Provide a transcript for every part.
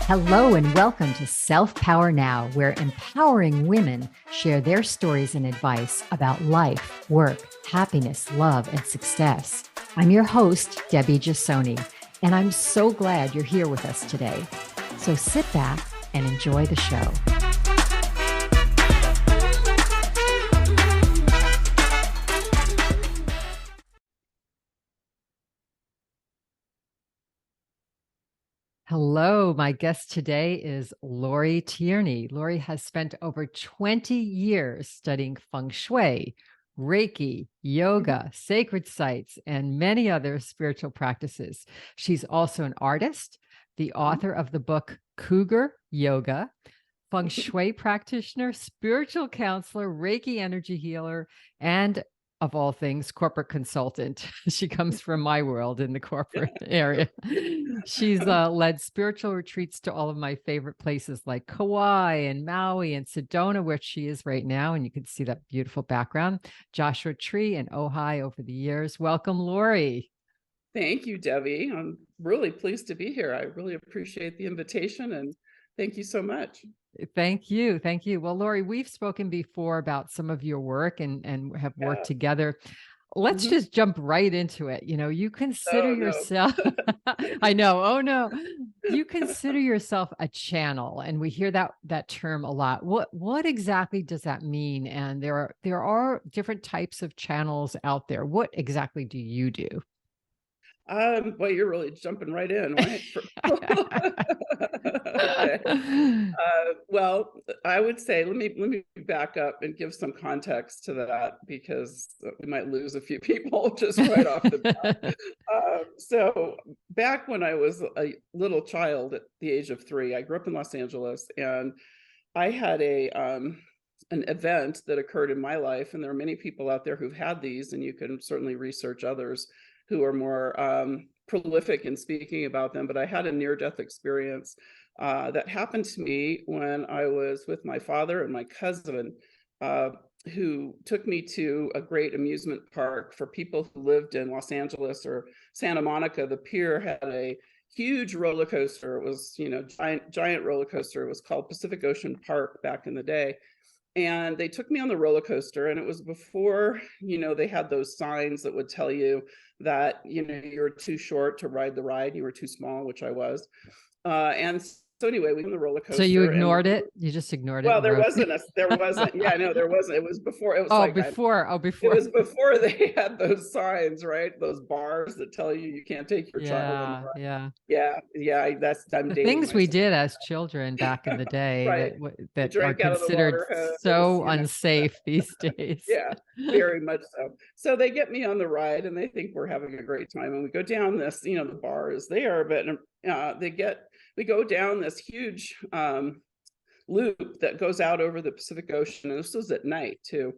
Hello and welcome to Self Power Now, where empowering women share their stories and advice about life, work, happiness, love, and success. I'm your host, Debbie Giussoni, and I'm so glad you're here with us today. So sit back and enjoy the show. Hello, my guest today is Lori Tierney. Lori has spent over 20 years studying Feng Shui, Reiki, yoga, sacred sites, and many other spiritual practices. She's also an artist, the author of the book Cougar Yoga, Feng Shui practitioner, spiritual counselor, Reiki energy healer, and of all things, corporate consultant. She comes from my world in the corporate area. She's led spiritual retreats to all of my favorite places like Kauai and Maui and Sedona, where she is right now. And you can see that beautiful background. Joshua Tree and Ojai over the years. Welcome, Lori. Thank you, Debbie. I'm really pleased to be here. I really appreciate the invitation and thank you so much. Thank you. Thank you. Well, Lori, we've spoken before about some of your work and have worked together. Let's just jump right into it. You know, you consider yourself, I know, oh no, you consider yourself a channel, and we hear that term a lot. What exactly does that mean? And there are different types of channels out there. What exactly do you do? Well, you're really jumping right in, right? Okay. Well, I would say let me back up and give some context to that, because we might lose a few people just right off the bat. So back when I was a little child at the age of 3, I grew up in Los Angeles, and I had an event that occurred in my life, and there are many people out there who've had these, and you can certainly research others who are more prolific in speaking about them. But I had a near-death experience that happened to me when I was with my father and my cousin, who took me to a great amusement park for people who lived in Los Angeles or Santa Monica. The pier had a huge roller coaster. It was, giant roller coaster. It was called Pacific Ocean Park back in the day. And they took me on the roller coaster, and it was before, they had those signs that would tell you that, you were too short to ride the ride, you were too small, which I was. And so anyway, we were on the roller coaster. So you ignored it? You just ignored it? Well, there wasn't. Yeah, no, there wasn't. It was before. It was before. It was before they had those signs, right? Those bars that tell you can't take your child on the ride. Yeah. I'm the dating things myself. We did as children back in the day, right. that are considered so unsafe these days. Yeah, very much so. So they get me on the ride, and they think we're having a great time, and we go down this. The bar is there, but we go down this huge loop that goes out over the Pacific Ocean, and this was at night too.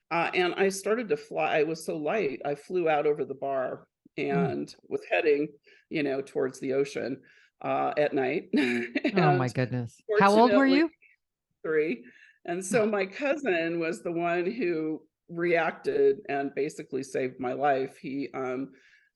And I started to fly. I was so light, I flew out over the bar and was heading, towards the ocean at night. Oh my goodness! How old were you? 3. And so my cousin was the one who reacted and basically saved my life. He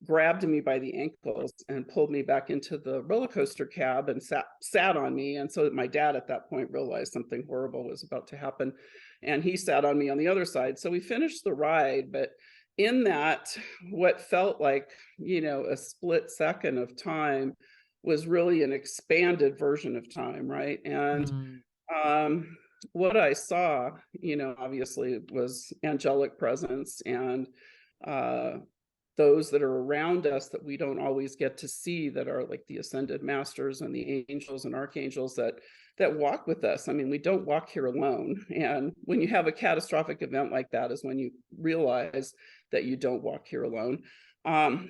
grabbed me by the ankles and pulled me back into the roller coaster cab and sat on me. And so my dad at that point realized something horrible was about to happen, and he sat on me on the other side. So we finished the ride, but in that, what felt like, a split second of time was really an expanded version of time, right? And what I saw, obviously was angelic presence, and those that are around us that we don't always get to see, that are like the ascended masters and the angels and archangels that walk with us. I mean, we don't walk here alone. And when you have a catastrophic event like that is when you realize that you don't walk here alone. And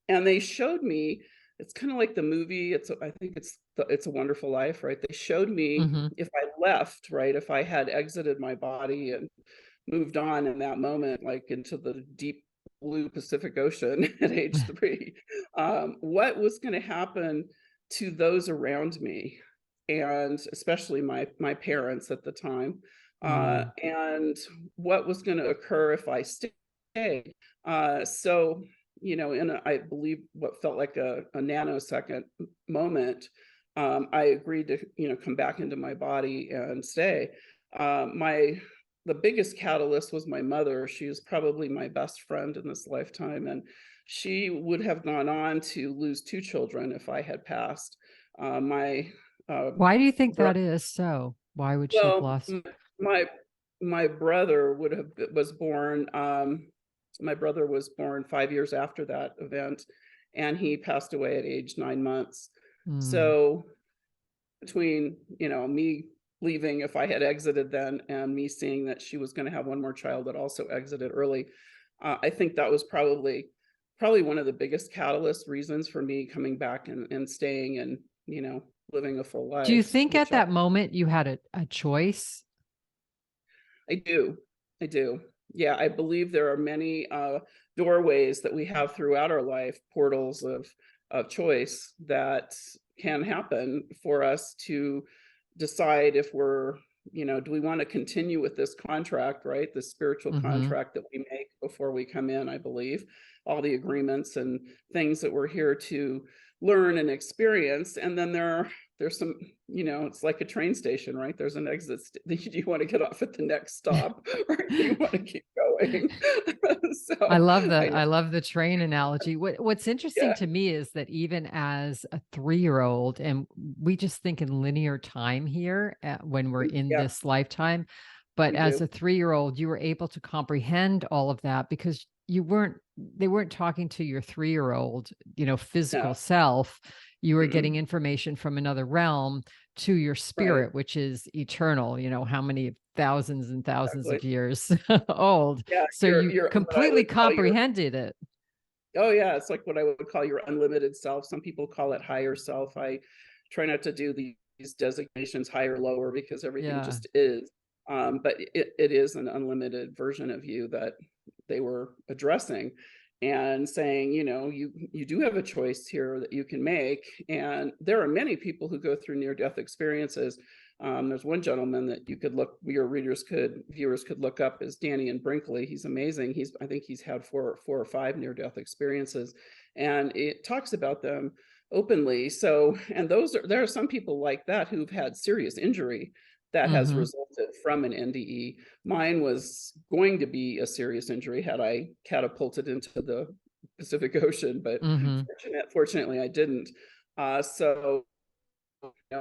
they showed me, it's kind of like the movie, I think it's a Wonderful Life, right? They showed me if I left, right, if I had exited my body and moved on in that moment, like into the deep blue Pacific Ocean at age 3, what was going to happen to those around me, and especially my parents at the time, and what was going to occur if I stayed. So, I believe what felt like a nanosecond moment, I agreed to, come back into my body and stay. The biggest catalyst was my mother. She was probably my best friend in this lifetime, and she would have gone on to lose 2 children if I had passed. My Why do you think bro- that is so? Why would she have well, lost? my my brother was born. My brother was born 5 years after that event, and he passed away at age 9 months. Mm. So between me leaving if I had exited then, and me seeing that she was going to have one more child that also exited early, I think that was probably one of the biggest catalyst reasons for me coming back and staying and living a full Do you life, think which at that moment you had a choice? I do. I do. Yeah, I believe there are many doorways that we have throughout our life, portals of choice that can happen for us to decide if we're, do we want to continue with this contract, right? The spiritual Mm-hmm. contract that we make before we come in, I believe, all the agreements and things that we're here to learn and experience. And then there's some, it's like a train station, right? There's an exit. Do you want to get off at the next stop, or do you want to keep going? I So love I know, I love the train analogy. What's interesting yeah, to me is that even as a 3-year-old, and we just think in linear time here when we're in yeah, this lifetime, but we as do. a 3-year-old, you were able to comprehend all of that because they weren't talking to your 3-year-old, physical No, self. You were getting mm-mm, information from another realm to your right, spirit, which is eternal, how many thousands and thousands exactly. of years old. Yeah, So you you're what I completely would call your comprehended it. oh yeah, it's like what I would call your unlimited self. Some people call it higher self. I try not to do these designations higher, lower, because everything Yeah. just is. But it is an unlimited version of you that they were addressing and saying, you do have a choice here that you can make. And there are many people who go through near-death experiences. There's one gentleman that your viewers could look up, is Danny and Brinkley. He's amazing. I think he's had four or five near-death experiences, and it talks about them openly. So, and there are some people like that who've had serious injury that has Mm-hmm. resulted from an NDE. Mine was going to be a serious injury had I catapulted into the Pacific Ocean, but Mm-hmm. fortunately I didn't. So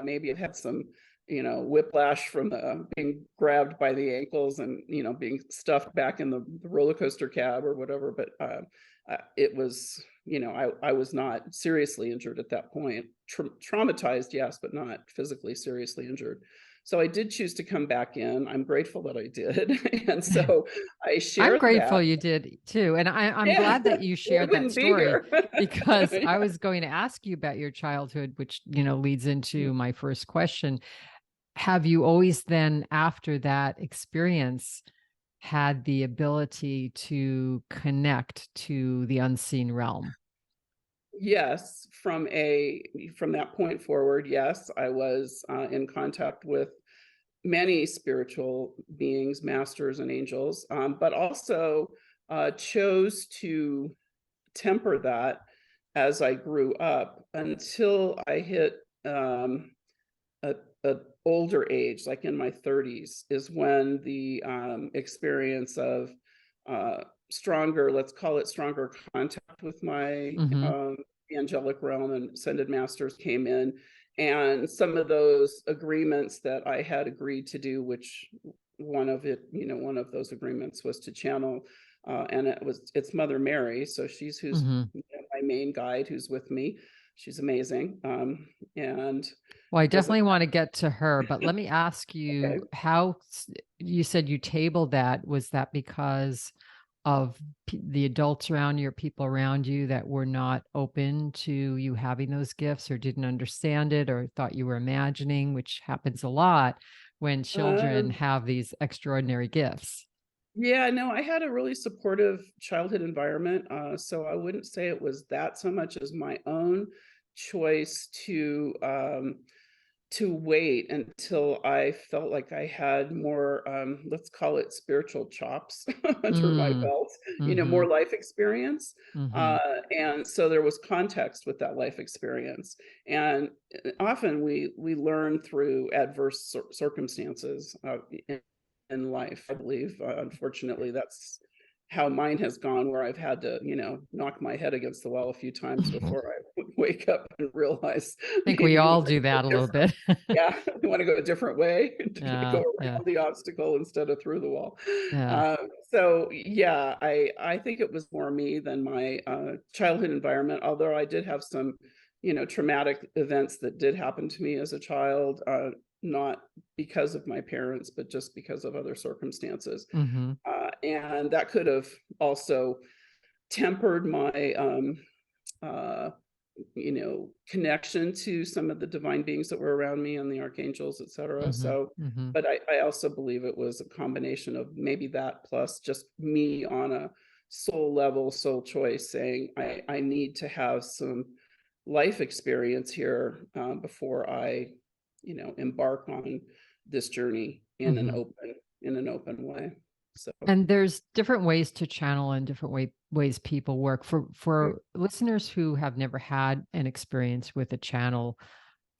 maybe it had some, whiplash from being grabbed by the ankles and, being stuffed back in the roller coaster cab or whatever. But it was, I was not seriously injured at that point. Traumatized, yes, but not physically seriously injured. So I did choose to come back in. I'm grateful that I did. And so I I'm share grateful that. you did too. And I'm Yeah, glad that you I shared that wouldn't be story here. because I Yeah. was going to ask you about your childhood, which, leads into my first question. Have you always then, after that experience, had the ability to connect to the unseen realm? Yes, from that point forward, yes, I was in contact with many spiritual beings, masters and angels, but also chose to temper that as I grew up until I hit a, a older age, like in my 30s, is when the experience of stronger, let's call it stronger contact with my Mm-hmm. angelic realm and ascended masters came in. And some of those agreements that I had agreed to do, which one of those agreements was to channel, and it's Mother Mary. So she's who's Mm-hmm. my main guide, who's with me. She's amazing. And Well, I doesn't definitely want to get to her, but let me ask okay. you you said you tabled that. Was that because of the adults around you or people around you that were not open to you having those gifts or didn't understand it or thought you were imagining, which happens a lot when children Um, have these extraordinary gifts? yeah, no, I had a really supportive childhood environment. So I wouldn't say it was that so much as my own choice to to wait until I felt like I had more, let's call it spiritual chops under my Mm. belt, more Mhm. life experience. Mhm. And so there was context with that life experience. And often we learn through adverse circumstances in life, I believe. Unfortunately, that's how mine has gone, where I've had to, knock my head against the wall a few times I before I wake up and realize think we maybe we all want to do go that a little different. bit. Yeah, we want to go a different way, to go Yeah, yeah, around the obstacle instead of through the wall. yeah. So yeah, I think it was more me than my childhood environment. Although I did have some, traumatic events that did happen to me as a child, not because of my parents, but just because of other circumstances. Mhm. And that could have also tempered my uh, connection to some of the divine beings that were around me and the archangels, etc. Mhm. So, Mhm. but I also believe it was a combination of maybe that plus just me on a soul level, soul choice, saying I need to have some life experience here before I, embark on this journey Mhm. in an open way. So, And there's different ways to channel and different ways people work. For listeners who have never had an experience with a channel,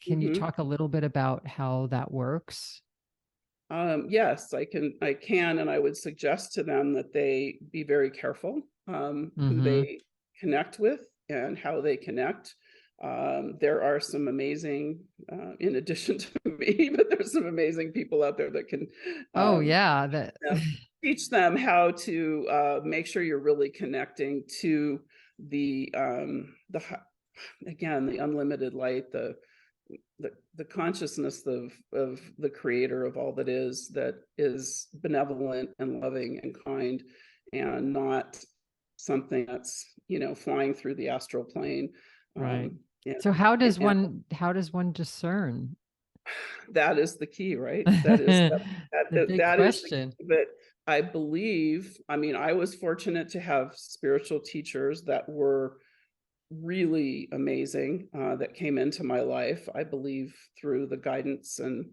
can you mhm. talk a little bit about how that works? Yes, I can, and I would suggest to them that they be very careful who Mhm. they connect with and how they connect. There are some amazing, in addition to me, but there's some amazing people out there that can Oh, um, yeah, that them- teach them how to make sure you're really connecting to again, the unlimited light, the consciousness of the creator of all that is benevolent and loving and kind, and not something that's flying through the astral plane. right. And, So and how does one discern? that is the key, right? The big That is the question. key. But I believe, I mean, I was fortunate to have spiritual teachers that were really amazing, that came into my life, I believe, through the guidance and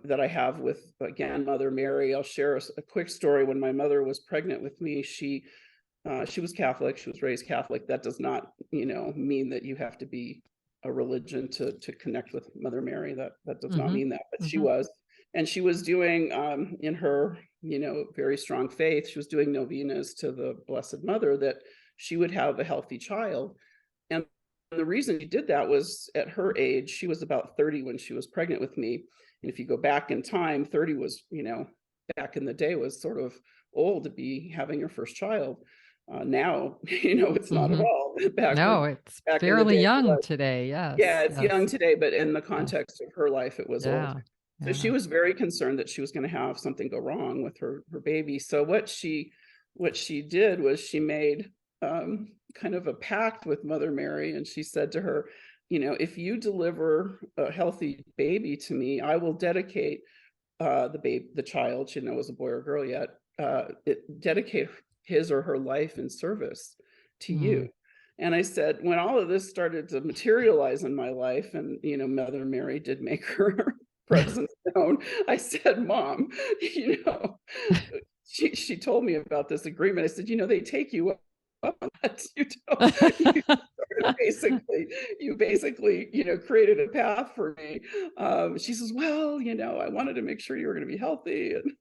that I have with, again, Mother Mary. I'll share a quick story. When my mother was pregnant with me, she was Catholic. She was raised Catholic. That does not, mean that you have to be a religion to connect with Mother Mary. That does not Mhm. mean that. But she Mhm. was, and she was doing, in her, very strong faith, she was doing novenas to the Blessed Mother, that she would have a healthy child. And the reason she did that was, at her age, she was about 30 when she was pregnant with me. And if you go back in time, 30 was, back in the day, was sort of old to be having your first child. Now, it's not at Mhm. all. No, it's Back in the fairly day, it young was. today. Yeah, Yes. it's young Yes. today, but in the Yeah. context of her life, it was old. Yeah. So she Yeah. was very concerned that she was going to have something go wrong with her baby. So what she did was she made kind of a pact with Mother Mary, and she said to her, if you deliver a healthy baby to me, I will dedicate the child. She didn't know it was a boy or girl yet. Dedicate his or her life in service to Mm. you. And I said, when all of this started to materialize in my life, and Mother Mary did make her presence known, I said, Mom, you know, she told me about this agreement. I said, they take you up on that. You basically, created a path for me. She says, well, I wanted to make sure you were going to be healthy, and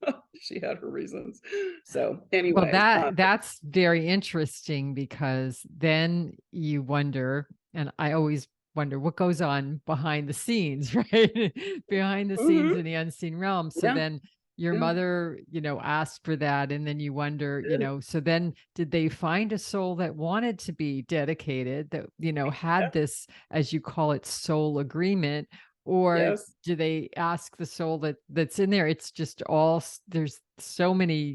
she had her reasons. So Well, anyway, that's very interesting because then you wonder, and I always wonder what goes on behind the scenes, right? Behind the scenes mhm, in the unseen realm. So yeah, then your yeah, mother, asked for that, and then you wonder, yeah, so then did they find a soul that wanted to be dedicated, that, had this, as you call it, soul agreement, or yes. do they ask the soul that's in there? It's just there's so many,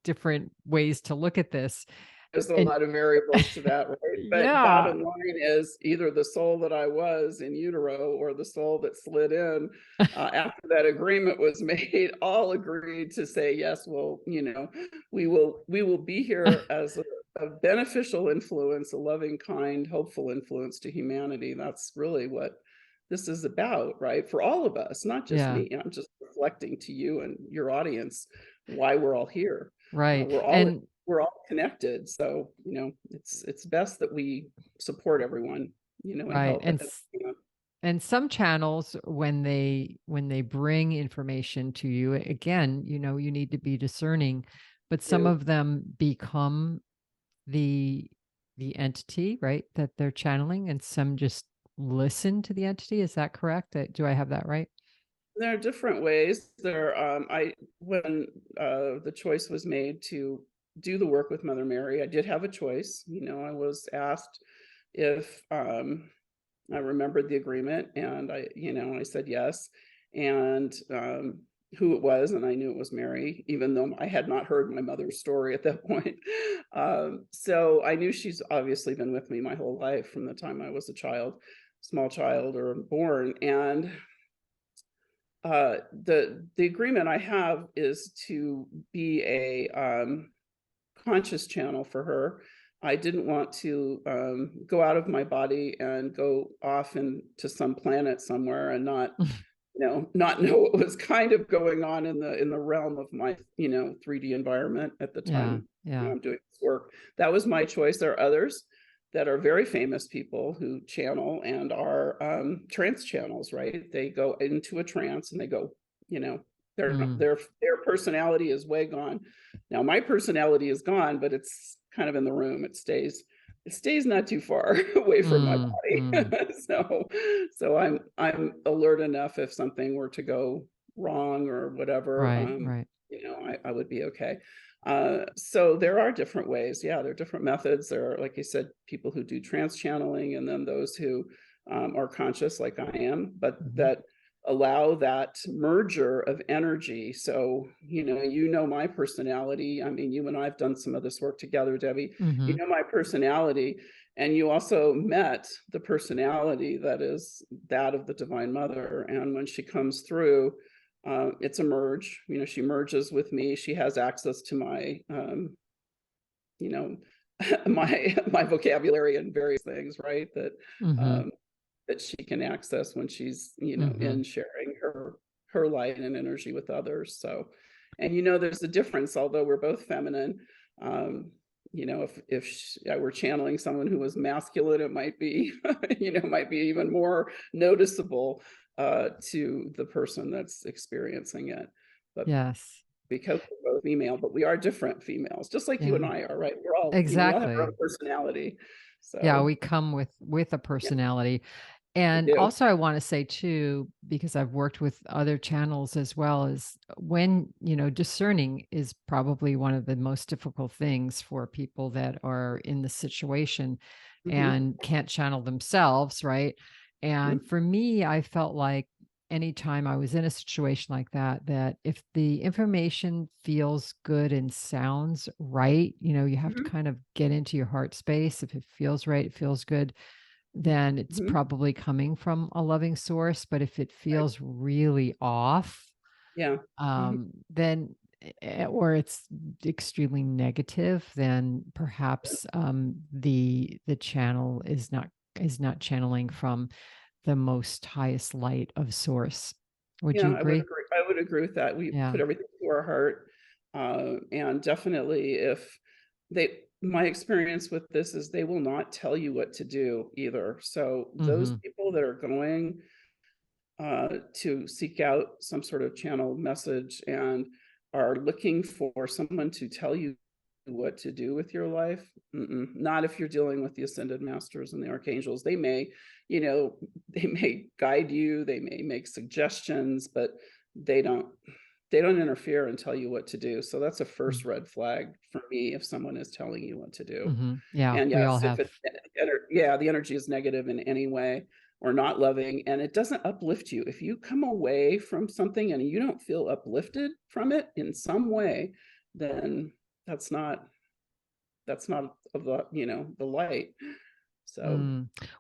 different ways to look at this. There's a And lot of variables to that, right? But yeah. bottom line is, either the soul that I was in utero or the soul that slid in after that agreement was made, all agreed to say, yes, well, we will be here as a beneficial influence, a loving, kind, hopeful influence to humanity. That's really what this is about, right? For all of us, not just Yeah. me. I'm just reflecting to you and your audience why we're all here. Right. We're all And connected. So, it's best that we support everyone, and right. help. And some channels, when they bring information to you, again, you need to be discerning, but some Do. of them become the entity, right, that they're channeling, and some just listen to the entity. Is that correct? Do I have that right? There are different ways. I when the choice was made to do the work with Mother Mary, I did have a choice. I was asked if I remembered the agreement, and I said yes, and who it was, and I knew it was Mary, even though I had not heard my mother's story at that point. So I knew she's obviously been with me my whole life from the time I was a child, small child or born, and the agreement I have is to be a conscious channel for her. I didn't want to go out of my body and go off into some planet somewhere and not know what was kind of going on in the realm of my 3D environment at the Yeah. time. Yeah. I'm doing this work. That was my choice. There are others that are very famous people who channel and are trance channels, right? They go into a trance and they go, their personality is way gone. Now my personality is gone, but it's kind of in the room. It stays not too far away from my body. So I'm alert enough if something were to go wrong or whatever. Right. Right. I would be okay. So there are different ways. Yeah, there are different methods. There are, like you said, people who do trance channeling, and then those who are conscious, like I am, but that allow that merger of energy. So, my personality. I mean, you and I have done some of this work together, Debbie. You know my personality, and you also met the personality that is that of the Divine Mother. And when she comes through, it's a merge. She merges with me. She has access to my, my vocabulary and various things, right? That she can access when she's, in sharing her light and energy with others. So, and there's a difference. Although we're both feminine, if I were channeling someone who was masculine, it might be, might be even more noticeable to the person that's experiencing it. But Yes. because we're both female, but we are different females, just like you and I are, right? We're all, we all have our Exactly. own personality. Yeah, So we come with a personality. we And do. also I want to say too, because I've worked with other channels as well, is when, discerning is probably one of the most difficult things for people that are in the situation Mhm, and can't channel themselves, right? And mhm, for me, I felt like anytime I was in a situation like that, that if the information feels good and sounds right, you have to mhm, kind of get into your heart space. If it feels right, it feels good, then it's mhm. probably coming from a loving source. But if it Right. feels really off, Yeah. Mhm. then or it's extremely negative, then Yeah. perhaps the channel is not channeling from the most highest light of source. Would Yeah, you I would agree? agree. I would agree with that. We Yeah. put everything to our heart. And definitely if my experience with this is they will not tell you what to do either. So those Hmm. people that are going to seek out some sort of channel message and are looking for someone to tell you what to do with your life. Not if you're dealing with the ascended masters and the archangels. They may, they may guide you, they may make suggestions, but they don't interfere and tell you what to do. So that's a first red flag for me if someone is telling you what to do. Yeah, And we all yes, if have. it, the energy is negative in any way or not loving, and it doesn't uplift you, if you come away from something and you don't feel uplifted from it in some way, then that's not of the the light. So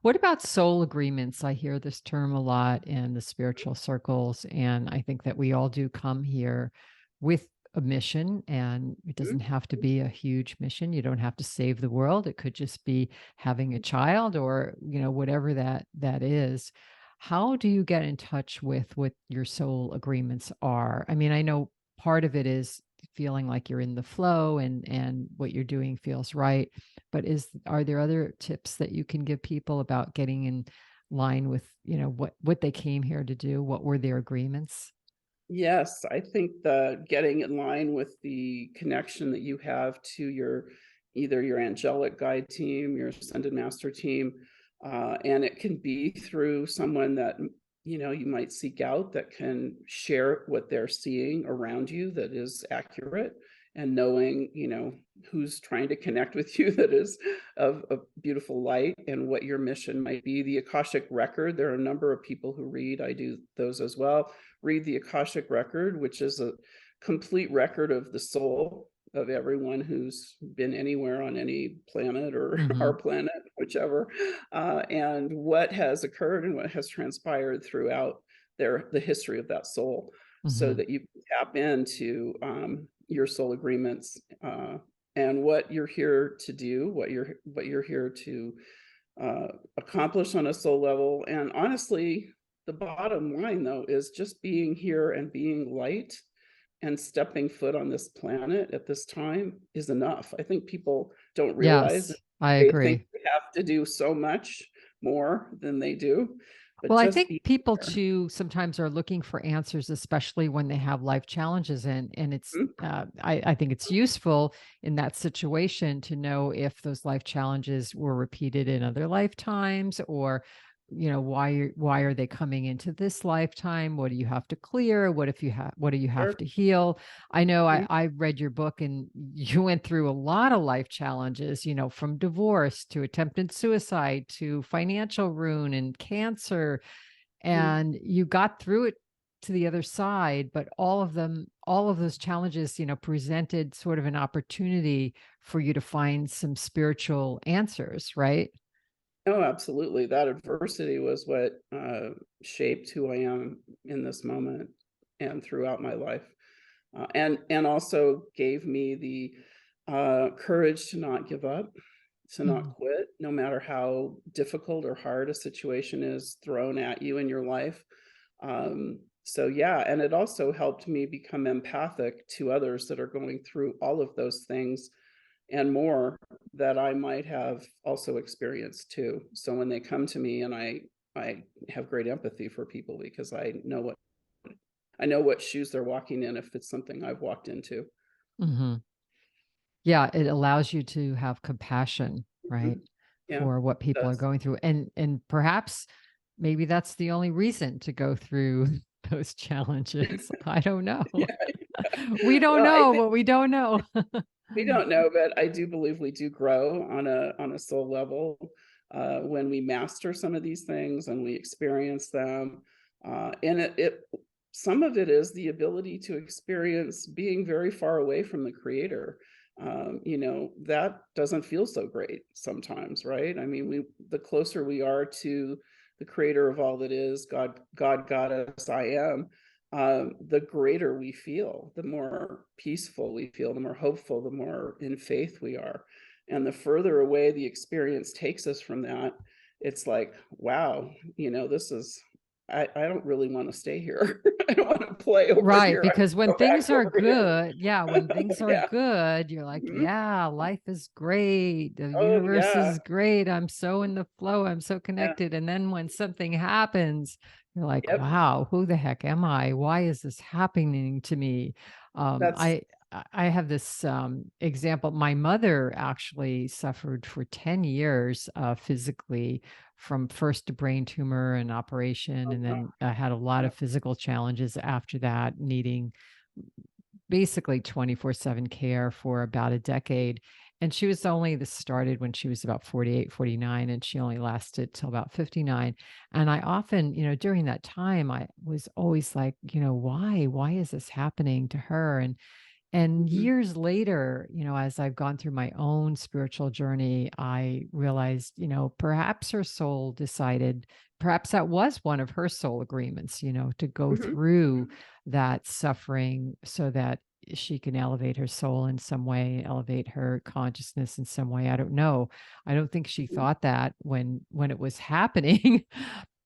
What about soul agreements? I hear this term a lot in the spiritual circles, and I think that we all do come here with a mission, and it doesn't mhm, have to be a huge mission. You don't have to save the world. It could just be having a child, or whatever that is. How do you get in touch with what your soul agreements are? I mean, I know part of it is feeling like you're in the flow and what you're doing feels right, but are there other tips that you can give people about getting in line with, what they came here to do? What were their agreements? Yes, I think the getting in line with the connection that you have to either your angelic guide team, your ascended master team, and it can be through someone that you might seek out that can share what they're seeing around you that is accurate, and knowing who's trying to connect with you that is of beautiful light, and what your mission might be. The Akashic record, there are a number of people who read, I do those as well, read the Akashic record, which is a complete record of the soul of everyone who's been anywhere on any planet or our planet, whichever, and what has occurred and what has transpired throughout the history of that soul, so that you can tap into your soul agreements, and what you're here to do, what you're here to accomplish on a soul level. And honestly, the bottom line, though, is just being here and being light and stepping foot on this planet at this time is enough. I think people don't realize that. Yes, I They think agree. they have to do so much more than they do, but Well, I just think be people here. too sometimes are looking for answers, especially when they have life challenges, and it's Mhm. I think it's useful in that situation to know if those life challenges were repeated in other lifetimes, or why are they coming into this lifetime? What do you have to clear? What do you have Sure. to heal? I know Mhm. I read your book, and you went through a lot of life challenges, from divorce to attempted suicide to financial ruin and cancer, Mhm. and you got through it to the other side. But all of those challenges, presented sort of an opportunity for you to find some spiritual answers, right? Oh, absolutely. That adversity was what shaped who I am in this moment and throughout my life, and also gave me the courage to not give up, to not Mhm. quit, no matter how difficult or hard a situation is thrown at you in your life. So yeah, and it also helped me become empathic to others that are going through all of those things and more that I might have also experienced too. So when they come to me, and I have great empathy for people because I know what shoes they're walking in if it's something I've walked into. Mhm. Yeah, it allows you to have compassion, right, Mhm. Yeah, for what it people are does. going through, and perhaps maybe that's the only reason to go through those challenges. I don't know. Yeah. We don't Well, I know think what we don't know. we don't know, but I do believe we do grow on a soul level when we master some of these things and we experience them. And it some of it is the ability to experience being very far away from the creator. That doesn't feel so great sometimes, right? I mean, the closer we are to the creator of all that is, God, Goddess, I am, the greater we feel, the more peaceful we feel, the more hopeful, the more in faith we are. And the further away the experience takes us from that, it's like, wow, I don't really want to stay here. I don't want to play over Right, here. I want because when to go back things are over here. good, yeah, when things are Yeah. good, you're like, Mhm. yeah, life is great. The Oh, universe yeah. is great. I'm so in the flow. I'm so Yeah. connected. And then when something happens, you're like, Yep. wow, who the heck am I? Why is this happening to me? Um, That's I I have this example. My mother actually suffered for 10 years physically, from first a brain tumor and operation, oh, and wow. then had a lot Yeah. of physical challenges after that, needing basically 24/7 care for about a decade. And she was only this started when she was about 48, 49, and she only lasted till about 59. And I often, during that time, I was always like, why is this happening to her? And Mhm. years later, as I've gone through my own spiritual journey, I realized, perhaps her soul decided, perhaps that was one of her soul agreements, to go Mhm. through that suffering so that she can elevate her soul in some way, elevate her consciousness in some way. I don't know. I don't think she Mhm. thought that when it was happening,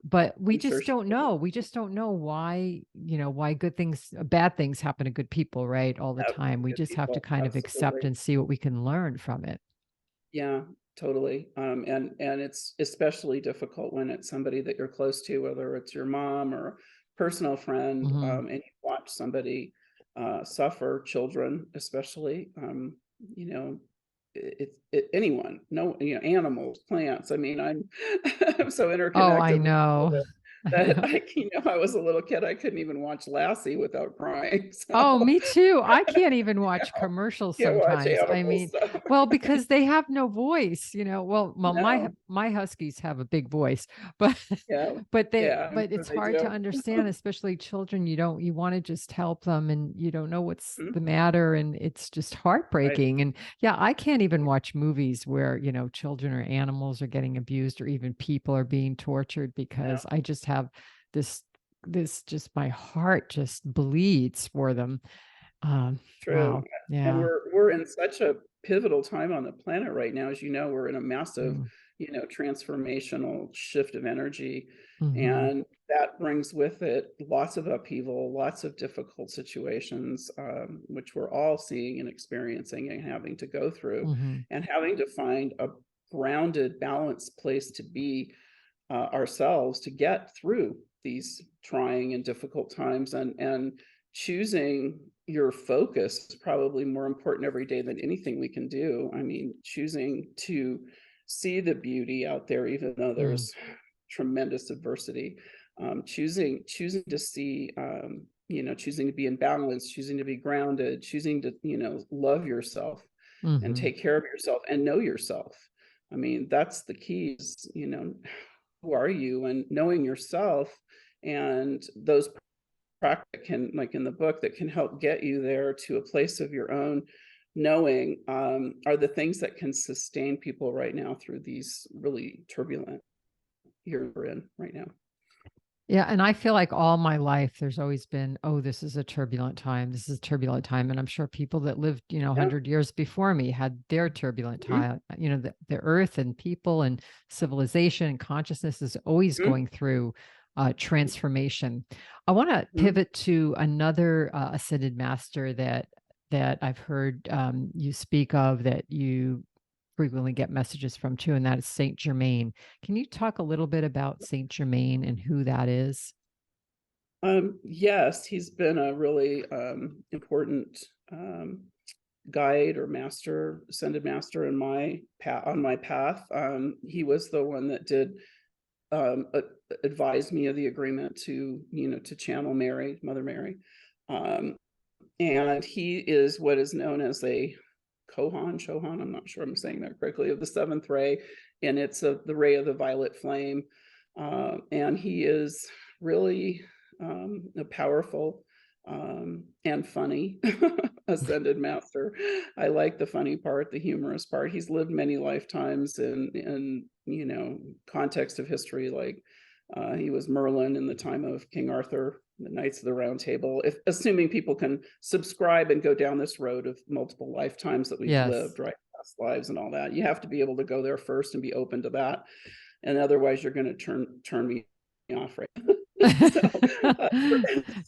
but we I'm sure just she don't did. know. We just don't know why, why bad things happen to good people, right? All the Have time. We good just have to people. kind of accept Absolutely. and see what we can learn from it. Yeah, totally. And it's especially difficult when it's somebody that you're close to, whether it's your mom or a personal friend, Hmm. and you watch somebody suffer, children especially. You know, anyone, no, animals, plants. I mean, I'm I'm so Oh, I interconnected with people know. I that know. I, I was a little kid, I couldn't even watch Lassie without crying. Oh, So me too. I can't even you watch know, commercials can't watch sometimes. I animals. mean, So. well, because they have no voice, well, my No, my huskies have a big voice, but yeah, yeah, I'm but sure it's they hard to do. understand, especially children. You want to just help them and you don't know what's Mhm. the matter and it's just Right. heartbreaking. And yeah, I can't even watch movies where, children or animals are getting abused or even people are being tortured Yeah, because I just have this just my heart just bleeds for them. true. Wow. And Yeah. we're in such a pivotal time on the planet right now. As you know, we're in a massive, Mm, transformational shift of energy. mhm, And that brings with it lots of upheaval, lots of difficult situations, which we're all seeing and experiencing and having to go through, mhm, and having to find a grounded, balanced place to be ourselves to get through these trying and difficult times, and choosing your focus is probably more important every day than anything we can do. I mean, choosing to see the beauty out there even though mm, there's tremendous adversity, choosing to see, choosing to be in balance, choosing to be grounded, choosing to love yourself and mhm, take care of yourself and know yourself. I mean, that's the keys, who are you, and knowing yourself, and those practice can, like in the book, that can help get you there to a place of your own knowing, are the things that can sustain people right now through these really turbulent years we're in right now. yeah, and I feel like all my life there's always been, oh, this is a turbulent time. This is a turbulent time. And I'm sure people that lived, Yeah. 100 years before me had their turbulent Mhm. time. The earth and people and civilization and consciousness is always Mhm. going through transformation. I want to Mhm. pivot to another ascended master that I've heard you speak of that you frequently get messages from too, and that is Saint Germain. Can you talk a little bit about Saint Germain and who that is? Yes, he's been a really important guide or master, ascended master in my path, on my path. He was the one that did advise me of the agreement to, to channel Mary, Mother Mary. Um, and he is what is known as a Chohan, I'm not sure I'm saying that correctly, of the seventh ray, and it's the ray of the violet flame. And he is really a powerful and funny ascended master. I like the funny part, the humorous part. He's lived many lifetimes in context of history, like he was Merlin in the time of King Arthur, the Knights of the Round Table. If assuming people can subscribe and go down this road of multiple lifetimes that we've Yes. lived, right? Past lives and all that. You have to be able to go there first and be open to that. And otherwise you're going to turn me off, right? So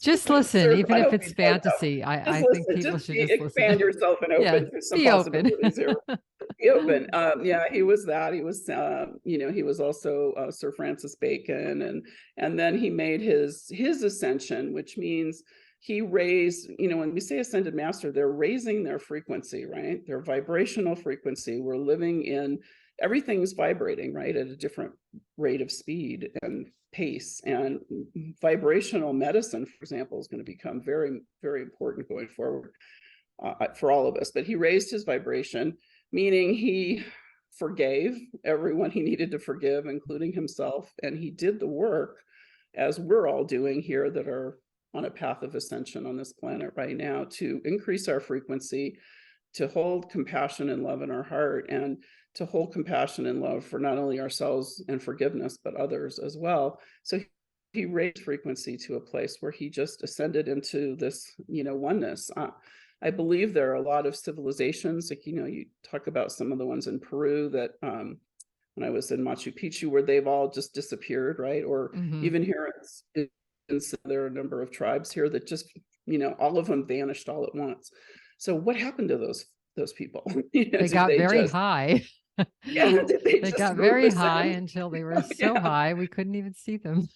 Just listen, even I if hope it's he does help. fantasy. I Just think listen, people just should be, just listen. expand yourself and Yeah, open to some be open. possibilities here. Be open. Yeah, he was that. He was, he was also Sir Francis Bacon, and then he made his ascension, which means he raised. When we say ascended master, they're raising their frequency, right? Their vibrational frequency. We're living in, everything's vibrating, right, at a different rate of speed and pace, and vibrational medicine, for example, is going to become very, very important going forward for all of us. But he raised his vibration, meaning he forgave everyone he needed to forgive, including himself. And he did the work, as we're all doing here that are on a path of ascension on this planet right now, to increase our frequency, to hold compassion and love in our heart, and to hold compassion and love for not only ourselves and forgiveness, but others as well. So he raised frequency to a place where he just ascended into this, oneness. I believe there are a lot of civilizations, like, you talk about some of the ones in Peru that when I was in Machu Picchu, where they've all just disappeared, right? Or even here there are a number of tribes here that just, all of them vanished all at once. So what happened to those people? They got very high. Yeah, they got very high until they were so high we couldn't even see them.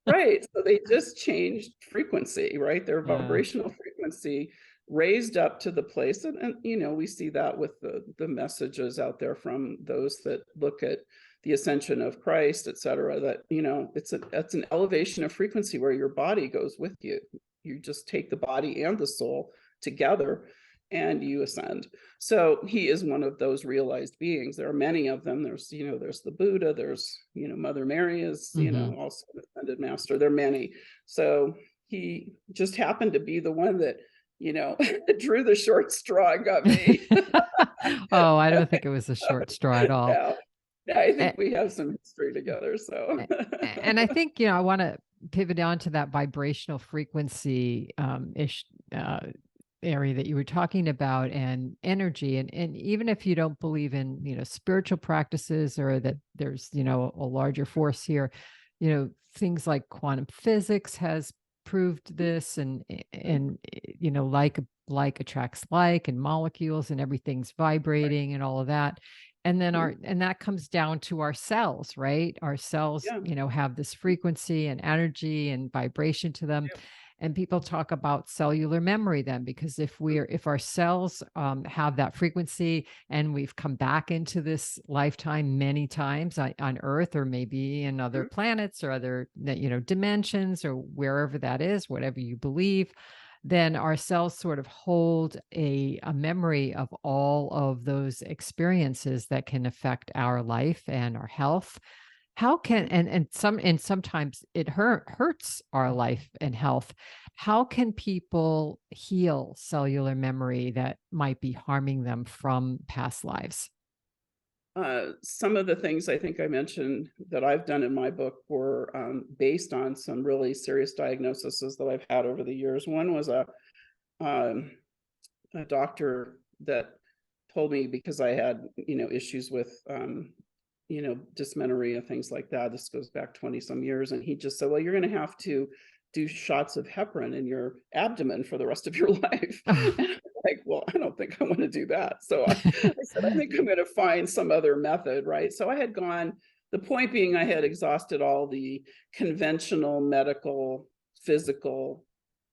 Right. So they just changed frequency, right? Their vibrational frequency raised up to the place. And we see that with the messages out there from those that look at the ascension of Christ, et cetera, that, it's an elevation of frequency where your body goes with you. You just take the body and the soul together and you ascend. So he is one of those realized beings. There are many of them. There's the Buddha, there's, Mother Mary is, also an ascended master. There are many. So he just happened to be the one that, drew the short straw and got me. Oh, I don't think it was a short straw at all. Yeah, I think we have some history together. So, and I think, I want to pivot on to that vibrational frequency area that you were talking about, and energy. And even if you don't believe in, spiritual practices, or that there's, a larger force here, things like quantum physics has proved this, and like attracts like, and molecules, and everything's vibrating, and all of that. And then and that comes down to our cells, right? Our cells, have this frequency and energy and vibration to them. And people talk about cellular memory then, because if our cells have that frequency, and we've come back into this lifetime many times on Earth, or maybe in other planets, or other, dimensions, or wherever that is, whatever you believe, then our cells sort of hold a memory of all of those experiences that can affect our life and our health. How can, and sometimes it hurts our life and health. How can people heal cellular memory that might be harming them from past lives? Some of the things I think I mentioned that I've done in my book were based on some really serious diagnoses that I've had over the years. One was a doctor that told me, because I had, issues with dysmenorrhea, things like that. This goes back 20 some years. And he just said, well, you're going to have to do shots of heparin in your abdomen for the rest of your life. Like, well, I don't think I want to do that. So I said, I think I'm going to find some other method, right? So I had gone, the point being, I had exhausted all the conventional medical, physical,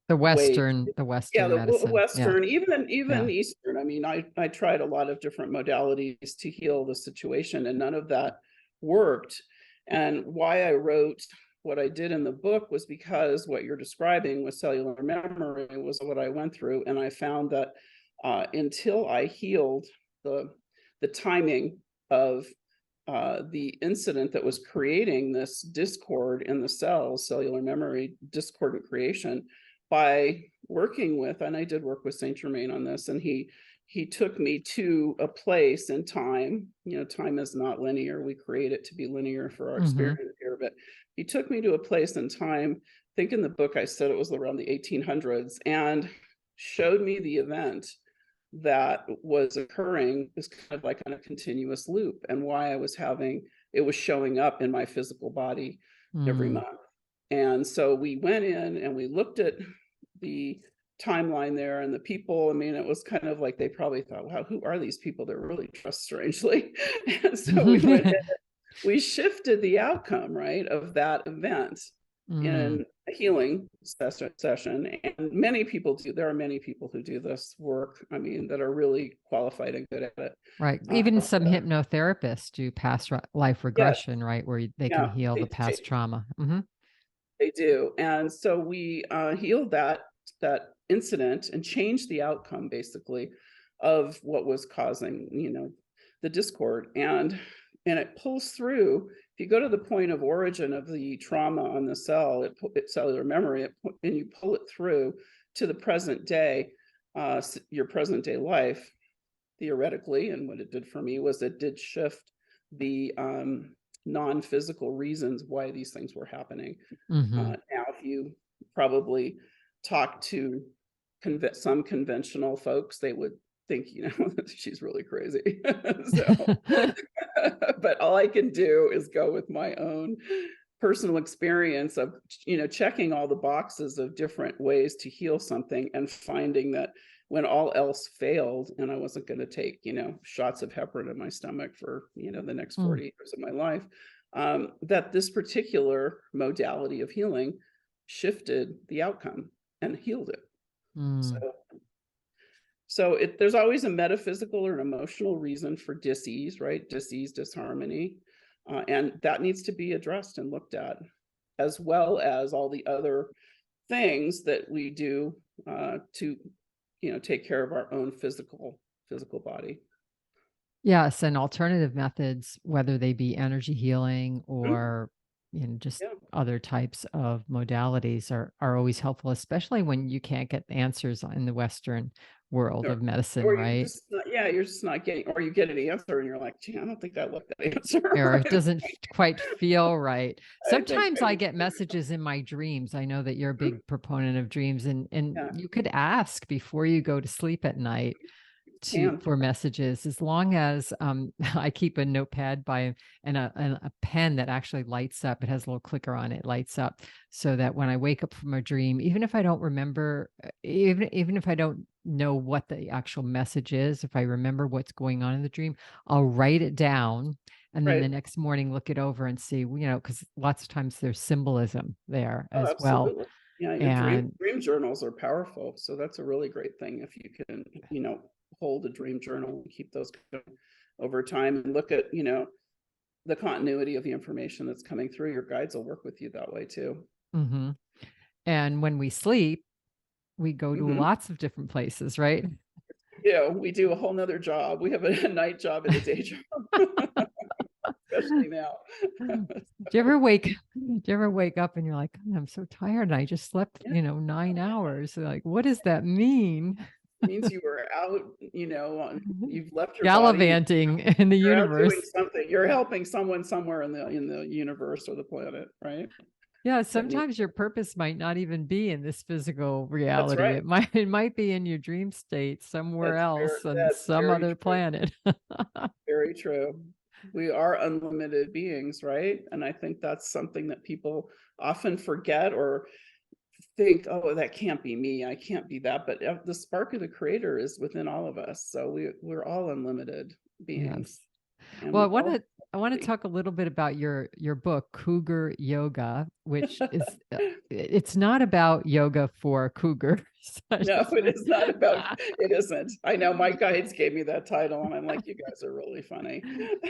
the Western medicine. Western, even Eastern. I mean, I tried a lot of different modalities to heal the situation, and none of that worked. And why I wrote what I did in the book was because what you're describing with cellular memory was what I went through. And I found that until I healed the timing of the incident that was creating this discord in the cells, cellular memory, discordant creation, by working with, and I did work with Saint Germain on this, and he took me to a place in time. Time is not linear. We create it to be linear for our experience here, but he took me to a place in time. I think in the book I said it was around the 1800s, and showed me the event that was occurring, is kind of like on a continuous loop, and why it was showing up in my physical body every month. And so we went in and we looked at the timeline there and the people. I mean, it was kind of like they probably thought, wow, who are these people? They're really dressed strangely. And so we went in, we shifted the outcome, right, of that event in a healing session. And many people there are many people who do this work, I mean, that are really qualified and good at it. Right. Even some hypnotherapists do past life regression, right, where they can heal the past trauma. They do. And so we healed that incident and changed the outcome, basically, of what was causing, the discord. And it pulls through. If you go to the point of origin of the trauma on the cell, it's cellular memory, and you pull it through to the present day, your present day life, theoretically. And what it did for me was it did shift the non-physical reasons why these things were happening. Now, if you probably talk to some conventional folks, they would think, she's really crazy. So, but all I can do is go with my own personal experience of, checking all the boxes of different ways to heal something, and finding that when all else failed and I wasn't going to take, shots of heparin in my stomach for, the next 40 years of my life, that this particular modality of healing shifted the outcome and healed it. So there's always a metaphysical or an emotional reason for dis-ease, right? Dis-ease, disharmony. And that needs to be addressed and looked at, as well as all the other things that we do to, take care of our own physical body. Yes, and alternative methods, whether they be energy healing or just other types of modalities, are always helpful, especially when you can't get answers in the Western world of medicine, or right? You're just not getting, or you get an answer and you're like, gee, I don't think I looked that answer. Or it doesn't quite feel right. Sometimes I get messages in my dreams. I know that you're a big proponent of dreams, and you could ask before you go to sleep at night for messages, as long as I keep a notepad and a pen that actually lights up. It has a little clicker on it, lights up, so that when I wake up from a dream, even if I don't remember, even if I don't know what the actual message is, if I remember what's going on in the dream, I'll write it down, and then the next morning look it over and see, because lots of times there's symbolism there as well. Yeah, your dream journals are powerful, so that's a really great thing if you can, hold a dream journal and keep those going over time, and look at, the continuity of the information that's coming through. Your guides will work with you that way too. And when we sleep, we go to lots of different places, right? Yeah, we do a whole nother job. We have a night job and a day job. Especially now. Do you ever wake up and you're like, oh, I'm so tired and I just slept, 9 hours? Like, what does that mean? It means you were out, you've left your gallivanting body, in the you're universe. Doing something. You're helping someone somewhere in the universe or the planet, right? Yeah, sometimes your purpose might not even be in this physical reality. That's right. It might be in your dream state somewhere else on some other planet. Very true. We are unlimited beings, right? And I think that's something that people often forget or think, oh, that can't be me, I can't be that. But the spark of the creator is within all of us. So we're all unlimited beings. Yes. Well, I want to talk a little bit about your book, Cougar Yoga, which is it's not about yoga for cougars. No, it is not about. It isn't. I know my guides gave me that title, and I'm like, you guys are really funny.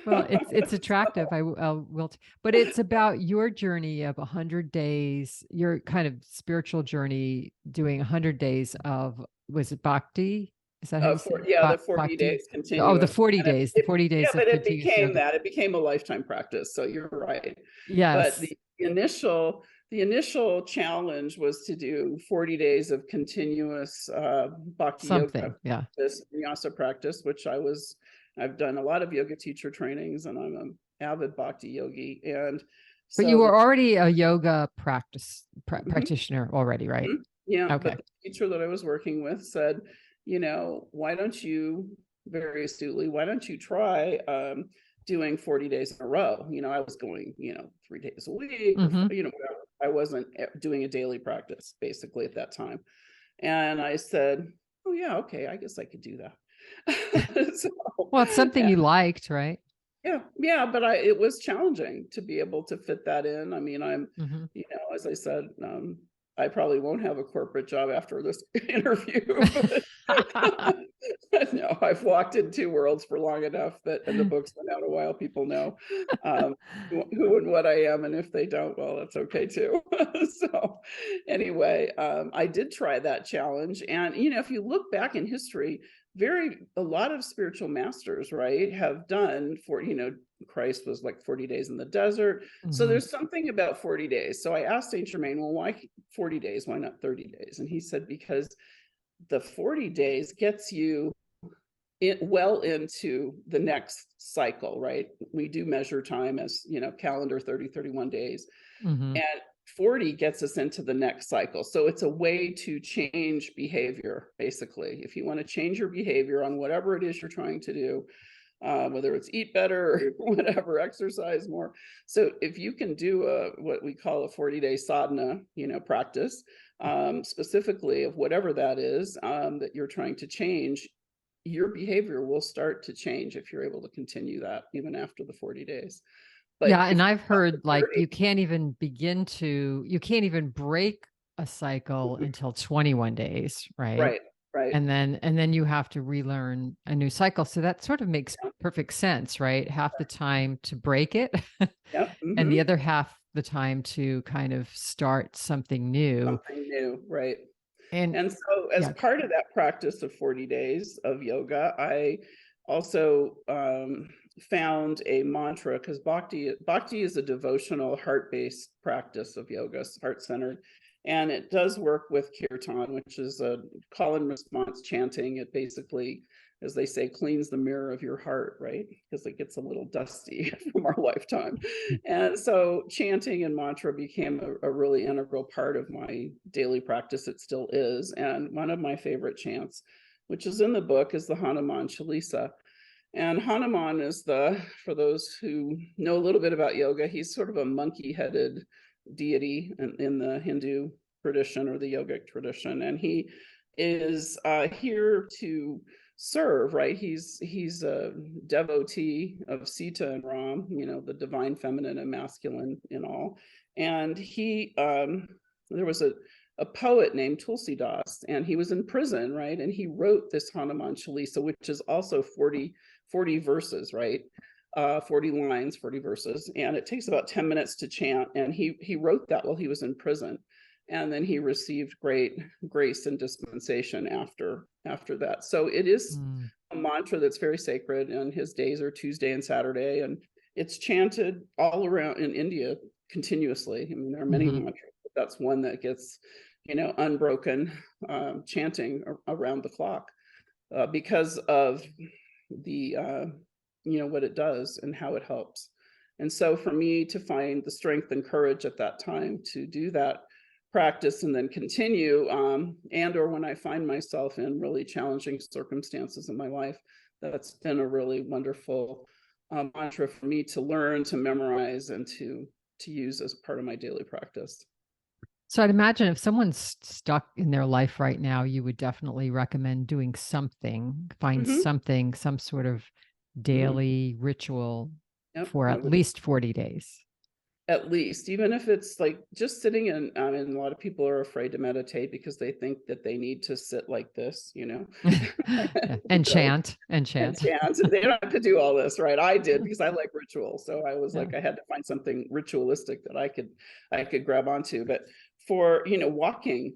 Well, it's attractive. I will, but it's about your journey of 100 days, your kind of spiritual journey, doing 100 days of, was it Bhakti? Is that how the 40 days continuous. Oh, the 40 days. The 40 days. Yeah, but it became that. It became a lifetime practice. So you're right. Yes. But the initial challenge was to do 40 days of continuous Bhakti yoga. Yeah. This vinyasa practice, which I've done a lot of yoga teacher trainings, and I'm an avid Bhakti yogi. But you were already a yoga practitioner already, right? Yeah. Okay. But the teacher that I was working with said, why don't you, very astutely, why don't you try doing 40 days in a row? I was going, 3 days a week, whatever. I wasn't doing a daily practice basically at that time. And I said, oh yeah, okay, I guess I could do that. Well, it's something you liked, right? Yeah, but it was challenging to be able to fit that in. I mean, I'm, as I said, I probably won't have a corporate job after this interview. But no, I've walked in two worlds for long enough and the book's been out a while. People know who and what I am, and if they don't, well, that's okay too. So anyway, I did try that challenge, and if you look back in history, a lot of spiritual masters, right, have done Christ was like 40 days in the desert. So there's something about 40 days. So I asked Saint Germain, well, why 40 days? Why not 30 days? And he said, because the 40 days gets you well into the next cycle, right? We do measure time as, calendar 30, 31 days. And 40 gets us into the next cycle. So it's a way to change behavior, basically. If you want to change your behavior on whatever it is you're trying to do, whether it's eat better or whatever, exercise more. So if you can do what we call a 40-day sadhana, practice, specifically of whatever that is that you're trying to change, your behavior will start to change if you're able to continue that even after the 40 days. But yeah, and I've heard like you can't even break a cycle until 21 days, right? Right. And then you have to relearn a new cycle. So that sort of makes perfect sense, right? Half the time to break it, and the other half the time to kind of start something new. Right. And so as part of that practice of 40 days of yoga, I also found a mantra, because Bhakti is a devotional heart-based practice of yoga, heart-centered. And it does work with kirtan, which is a call and response chanting. It basically, as they say, cleans the mirror of your heart, right? Because it gets a little dusty from our lifetime. And so chanting and mantra became a really integral part of my daily practice. It still is. And one of my favorite chants, which is in the book, is the Hanuman Chalisa. And Hanuman is for those who know a little bit about yoga, he's sort of a monkey-headed deity in the Hindu tradition or the yogic tradition. And he is here to serve, right? He's a devotee of Sita and Ram, the divine feminine and masculine in all. And there was a poet named Tulsidas, and he was in prison, right? And he wrote this Hanuman Chalisa, which is also 40 verses, right? 40 lines, 40 verses, and it takes about 10 minutes to chant. And he wrote that while he was in prison, and then he received great grace and dispensation after that. So it is a mantra that's very sacred, and his days are Tuesday and Saturday, and it's chanted all around in India continuously. I mean, there are many mantras, but that's one that gets unbroken chanting around the clock because of the what it does and how it helps. And so for me to find the strength and courage at that time to do that practice and then continue, and or when I find myself in really challenging circumstances in my life, that's been a really wonderful mantra for me to learn, to memorize, and to use as part of my daily practice. So I'd imagine if someone's stuck in their life right now, you would definitely recommend doing something, find something, some sort of daily ritual for at least 40 days. At least, even if it's like just sitting in, I mean, a lot of people are afraid to meditate because they think that they need to sit like this, and chant. And they don't have to do all this, right? I did because I like ritual. So I was like, I had to find something ritualistic that I could grab onto. But for, walking,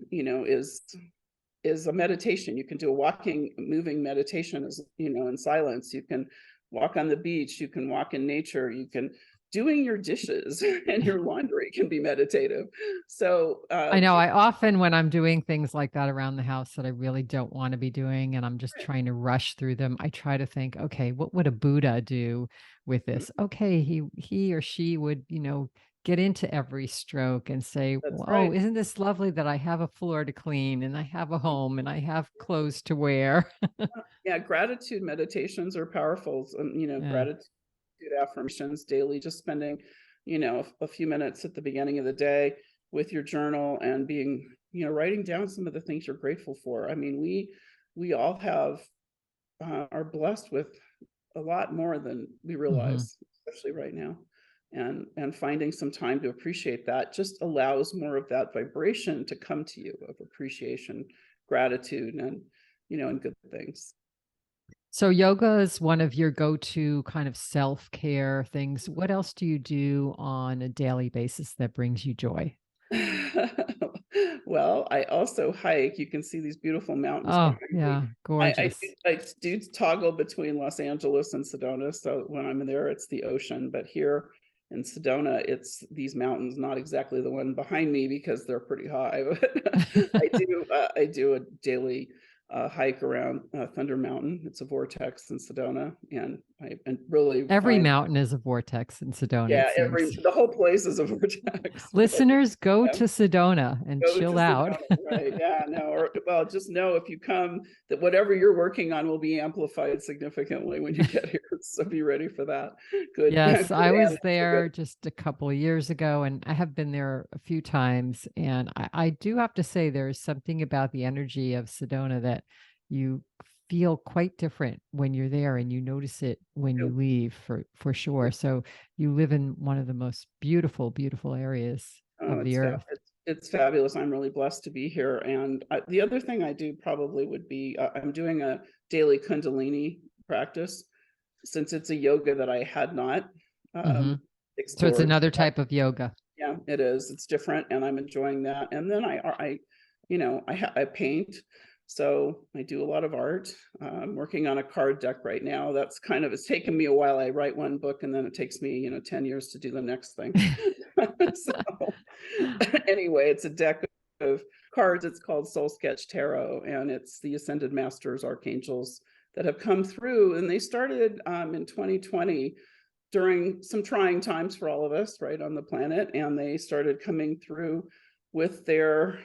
is a meditation. You can do a walking, moving meditation as, in silence. You can walk on the beach. You can walk in nature. You can doing your dishes and your laundry can be meditative. So I know I often, when I'm doing things like that around the house that I really don't want to be doing, and I'm just trying to rush through them, I try to think, okay, what would a Buddha do with this? Okay, he or she would, get into every stroke and say, whoa, isn't this lovely that I have a floor to clean and I have a home and I have clothes to wear? Yeah, gratitude meditations are powerful. Gratitude affirmations daily, just spending, a few minutes at the beginning of the day with your journal and being, writing down some of the things you're grateful for. I mean, we all have, are blessed with a lot more than we realize, especially right now. And finding some time to appreciate that just allows more of that vibration to come to you of appreciation, gratitude, and, and good things. So yoga is one of your go-to kind of self-care things. What else do you do on a daily basis that brings you joy? Well, I also hike. You can see these beautiful mountains Oh, behind yeah, me. gorgeous. I do toggle between Los Angeles and Sedona. So when I'm there, it's the ocean. But here in Sedona, it's these mountains, not exactly the one behind me because they're pretty high. But I do a daily hike around Thunder Mountain. It's a vortex in Sedona, and I really Every find, mountain is a vortex in Sedona, yeah, it seems. the whole place is a vortex. Listeners, go Yeah. to Sedona and Go to chill out. Sedona, right? Yeah, no, or well, just know if you come that whatever you're working on will be amplified significantly when you get here. So be ready for that. Good. Yes, Good I was and there good. just a couple of years ago, and I have been there a few times. And I do have to say, there's something about the energy of Sedona that you feel quite different when you're there, and you notice it when you leave, for sure. So you live in one of the most beautiful, beautiful areas Oh, of the earth. it's fabulous. I'm really blessed to be here. And the other thing I do probably would be I'm doing a daily Kundalini practice, since it's a yoga that I had not So it's explored. another type of yoga. Yeah, it is. It's different, and I'm enjoying that. And then I paint, so I do a lot of art. I'm working on a card deck right now. That's it's taken me a while. I write one book, and then it takes me 10 years to do the next thing. So anyway, it's a deck of cards. It's called Soul Sketch Tarot, and it's the Ascended Masters, Archangels that have come through, and they started in 2020 during some trying times for all of us, right, on the planet. And they started coming through with their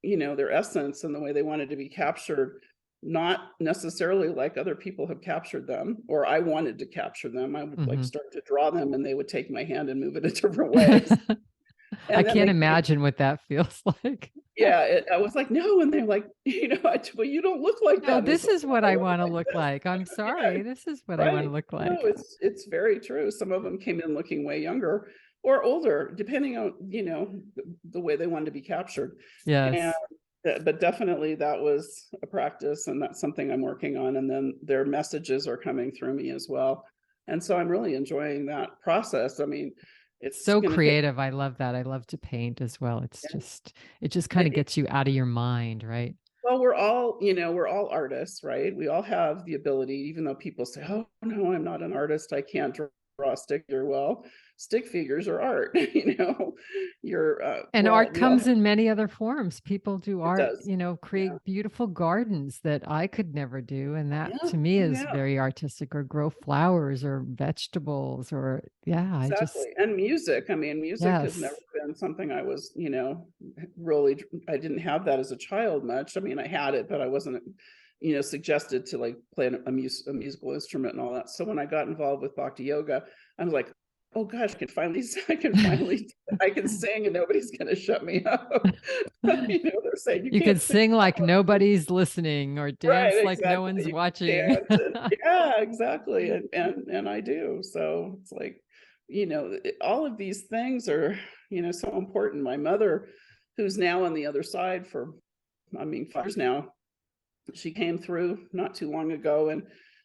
essence and the way they wanted to be captured, not necessarily like other people have captured them, or I wanted to capture them. I would like start to draw them, and they would take my hand and move it in different ways. I can't imagine what that feels like. Yeah, I was like, no, and they're like, well, you don't look like No, that. this is what I want to look this. like. I'm sorry. Yeah, This is what I want right. to look like. No, it's very true. Some of them came in looking way younger or older, depending on the way they wanted to be captured. Yes. But definitely that was a practice, and that's something I'm working on. And then their messages are coming through me as well, and so I'm really enjoying that process. I mean, it's so creative. I love that. I love to paint as well. It just kind of gets you out of your mind, right? Well, we're all artists, right? We all have the ability, even though people say, oh, no, I'm not an artist. I can't draw a stick figure. Well, stick figures are art, and art comes in many other forms. People do art, does. create beautiful gardens that I could never do. And that to me is very artistic, or grow flowers or vegetables, or exactly. And music. I mean, music has never been something I was, really, I didn't have that as a child much. I mean, I had it, but I wasn't, suggested to like play a musical instrument and all that. So when I got involved with Bhakti Yoga, I was like, oh gosh, I can finally I can sing, and nobody's going to shut me up. They're saying you can sing like nobody's listening, or dance like no one's watching. Yeah, exactly. And I do. So it's like, all of these things are, so important. My mother, who's now on the other side for, 5 years now, she came through not too long ago, and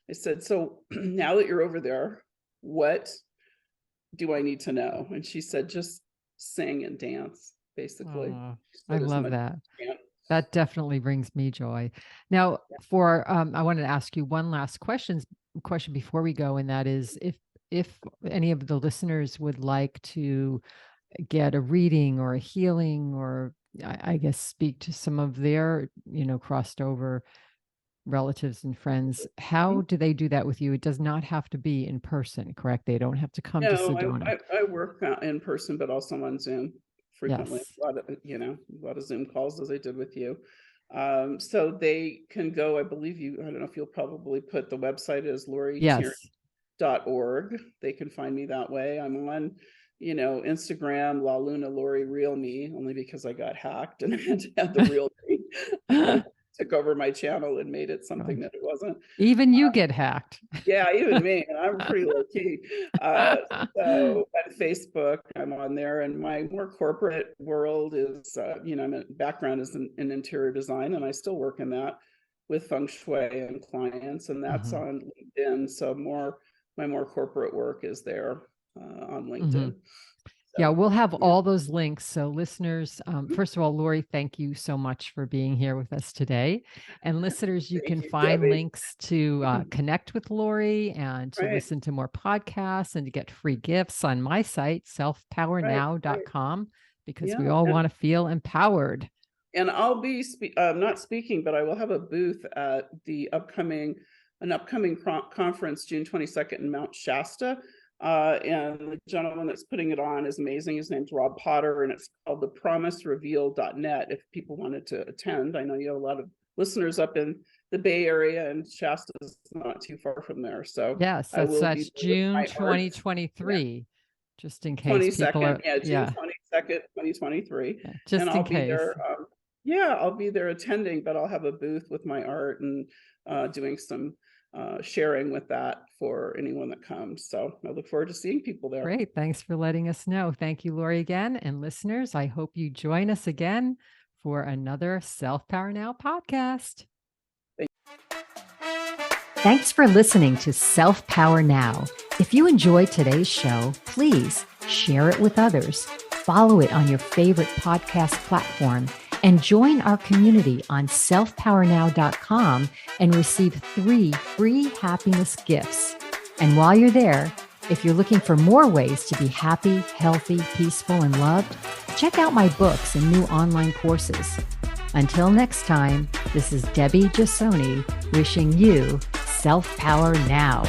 I said, so now that you're over there, what do I need to know? And she said, just sing and dance, basically. I love that. That definitely brings me joy. Now, I wanted to ask you one last question before we go, and that is, if any of the listeners would like to get a reading or a healing, or I guess speak to some of their, crossed over relatives and friends, how do they do that with you? It does not have to be in person, correct? They don't have to come to Sedona. I work in person, but also on Zoom frequently. Yes. A lot of Zoom calls, as I did with you. So they can go, I believe I don't know if you'll probably put the website is LoriTierney.org. They can find me that way. I'm on, Instagram, La Luna Lori Real Me, only because I got hacked and I had to have the real me. Took over my channel and made it something that it wasn't. Even you get hacked. Yeah, even me. I'm pretty low key. So at Facebook, I'm on there, and my more corporate world is, my background is in interior design, and I still work in that with Feng Shui and clients, and that's on LinkedIn. So my more corporate work is there on LinkedIn. Yeah, we'll have all those links. So listeners, first of all, Lori, thank you so much for being here with us today. And listeners, you can find links to connect with Lori, and to listen to more podcasts, and to get free gifts on my site, selfpowernow.com, because we all want to feel empowered. And I'll be not speaking, but I will have a booth at the upcoming conference, June 22nd in Mount Shasta. And the gentleman that's putting it on is amazing. His name's Rob Potter, and it's called thepromiserevealed.net. If people wanted to attend, I know you have a lot of listeners up in the Bay Area, and Shasta is not too far from there. So yes, that's June 2023. Just in case 22nd, people are, June 22nd, 2023. Yeah, just and I'll in case. Be there, I'll be there attending, but I'll have a booth with my art and doing some sharing with that for anyone that comes. So I look forward to seeing people there. Great. Thanks for letting us know. Thank you, Lori, again. And listeners, I hope you join us again for another Self Power Now podcast. Thanks for listening to Self Power Now. If you enjoyed today's show, please share it with others, follow it on your favorite podcast platform, and join our community on selfpowernow.com and receive 3 free happiness gifts. And while you're there, if you're looking for more ways to be happy, healthy, peaceful, and loved, check out my books and new online courses. Until next time, this is Debbie Jasoni wishing you Self Power Now.